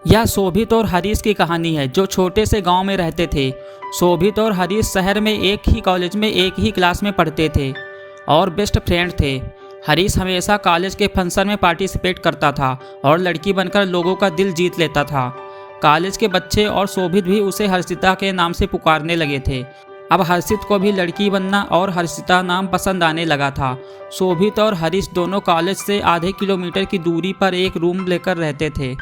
यह शोभित और हरीश की कहानी है, जो छोटे से गांव में रहते थे। शोभित और हरीश शहर में एक ही कॉलेज में एक ही क्लास में पढ़ते थे और बेस्ट फ्रेंड थे। हरीश हमेशा कॉलेज के फंक्शन में पार्टिसिपेट करता था और लड़की बनकर लोगों का दिल जीत लेता था। कॉलेज के बच्चे और शोभित भी उसे हर्षिता के नाम से पुकारने लगे थे। अब हर्षित को भी लड़की बनना और हर्षिता नाम पसंद आने लगा था। शोभित और हरीश दोनों कॉलेज से आधे किलोमीटर की दूरी पर एक रूम लेकर रहते थे।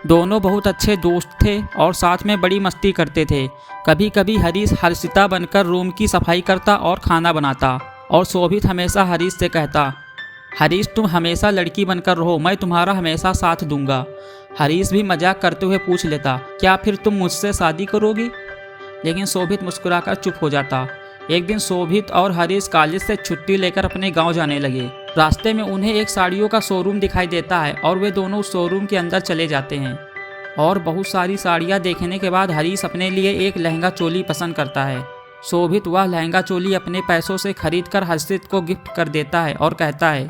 दोनों बहुत अच्छे दोस्त थे और साथ में बड़ी मस्ती करते थे। कभी कभी हरीश हर्षिता बनकर रूम की सफाई करता और खाना बनाता, और शोभित हमेशा हरीश से कहता, हरीश तुम हमेशा लड़की बनकर रहो, मैं तुम्हारा हमेशा साथ दूंगा। हरीश भी मजाक करते हुए पूछ लेता, क्या फिर तुम मुझसे शादी करोगी? लेकिन शोभित मुस्कुराकर चुप हो जाता। एक दिन शोभित और हरीश कॉलेज से छुट्टी लेकर अपने गांव जाने लगे। रास्ते में उन्हें एक साड़ियों का शोरूम दिखाई देता है और वे दोनों उस शोरूम के अंदर चले जाते हैं। और बहुत सारी साड़ियां देखने के बाद हरीश अपने लिए एक लहंगा चोली पसंद करता है। शोभित वह लहंगा चोली अपने पैसों से खरीदकर हर्षित को गिफ्ट कर देता है और कहता है,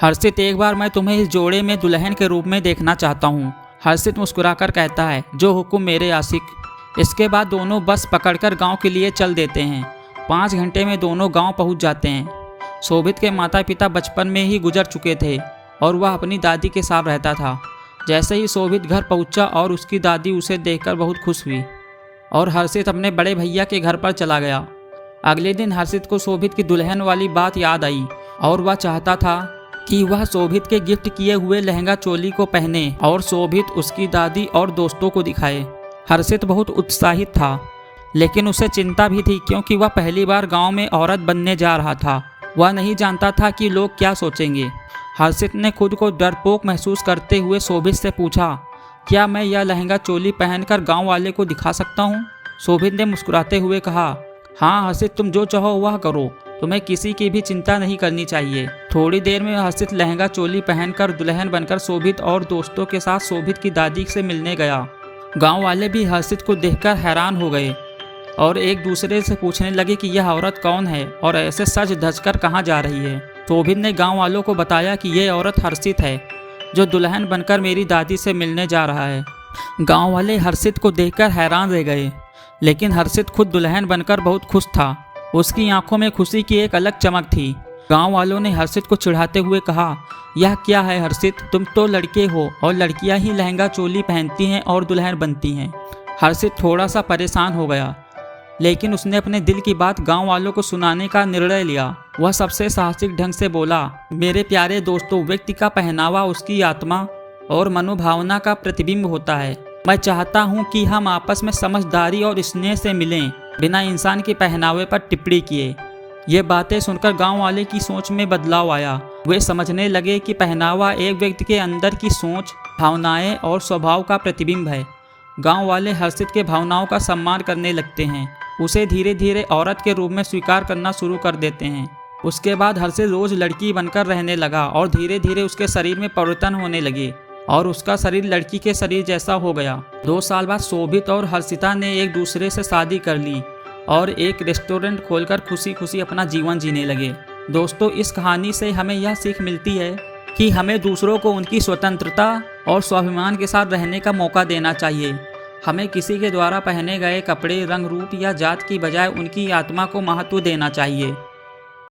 हर्षित एक बार मैं तुम्हें इस जोड़े में दुल्हन के रूप में देखना चाहता हूँ। हर्षित मुस्कुराकर कहता है, जो हुक्म मेरे आशिक। इसके बाद दोनों बस पकड़कर गांव के लिए चल देते हैं। 5 घंटे में दोनों गांव पहुंच जाते हैं। शोभित के माता पिता बचपन में ही गुजर चुके थे और वह अपनी दादी के साथ रहता था। जैसे ही शोभित घर पहुंचा और उसकी दादी उसे देखकर बहुत खुश हुई और हर्षित अपने बड़े भैया के घर पर चला गया। अगले दिन हर्षित को शोभित की दुल्हन वाली बात याद आई और वह चाहता था कि वह शोभित के गिफ्ट किए हुए लहंगा चोली को पहने और शोभित उसकी दादी और दोस्तों को दिखाए। हर्षित बहुत उत्साहित था, लेकिन उसे चिंता भी थी क्योंकि वह पहली बार गांव में औरत बनने जा रहा था। वह नहीं जानता था कि लोग क्या सोचेंगे। हर्षित ने खुद को डरपोक महसूस करते हुए शोभित से पूछा, क्या मैं यह लहंगा चोली पहनकर गांव वाले को दिखा सकता हूं? शोभित ने मुस्कुराते हुए कहा, हाँ हर्षित, तुम जो चाहो वह करो, तुम्हें किसी की भी चिंता नहीं करनी चाहिए। थोड़ी देर में हर्षित लहंगा चोली पहनकर दुल्हन बनकर शोभित और दोस्तों के साथ शोभित की दादी से मिलने गया। गांव वाले भी हर्षित को देखकर हैरान हो गए और एक दूसरे से पूछने लगे कि यह औरत कौन है और ऐसे सज धज कर कहाँ जा रही है। शोभित ने गांव वालों को बताया कि यह औरत हर्षित है, जो दुल्हन बनकर मेरी दादी से मिलने जा रहा है। गांव वाले हर्षित को देखकर हैरान रह गए, लेकिन हर्षित खुद दुल्हन बनकर बहुत खुश था। उसकी आंखों में खुशी की एक अलग चमक थी। गांव वालों ने हर्षित को चिढ़ाते हुए कहा, यह क्या है हर्षित, तुम तो लड़के हो और लड़कियां ही लहंगा चोली पहनती हैं और दुल्हन बनती हैं। हर्षित थोड़ा सा परेशान हो गया, लेकिन उसने अपने दिल की बात गांव वालों को सुनाने का निर्णय लिया। वह सबसे साहसिक ढंग से बोला, मेरे प्यारे दोस्तों, व्यक्ति का पहनावा उसकी आत्मा और मनोभावना का प्रतिबिंब होता है। मैं चाहता हूं कि हम आपस में समझदारी और स्नेह से मिलें, बिना इंसान के पहनावे पर टिप्पणी किए। ये बातें सुनकर गांव वाले की सोच में बदलाव आया। वे समझने लगे कि पहनावा एक व्यक्ति के अंदर की सोच, भावनाएं और स्वभाव का प्रतिबिंब है। गांव वाले हर्षित के भावनाओं का सम्मान करने लगते हैं, उसे धीरे धीरे औरत के रूप में स्वीकार करना शुरू कर देते हैं। उसके बाद हर्षित रोज लड़की बनकर रहने लगा और धीरे धीरे उसके शरीर में परिवर्तन होने लगे और उसका शरीर लड़की के शरीर जैसा हो गया। 2 साल बाद शोभित और हर्षिता ने एक दूसरे से शादी कर ली और एक रेस्टोरेंट खोलकर खुशी खुशी अपना जीवन जीने लगे। दोस्तों, इस कहानी से हमें यह सीख मिलती है कि हमें दूसरों को उनकी स्वतंत्रता और स्वाभिमान के साथ रहने का मौका देना चाहिए। हमें किसी के द्वारा पहने गए कपड़े, रंग, रूप या जात की बजाय उनकी आत्मा को महत्व देना चाहिए।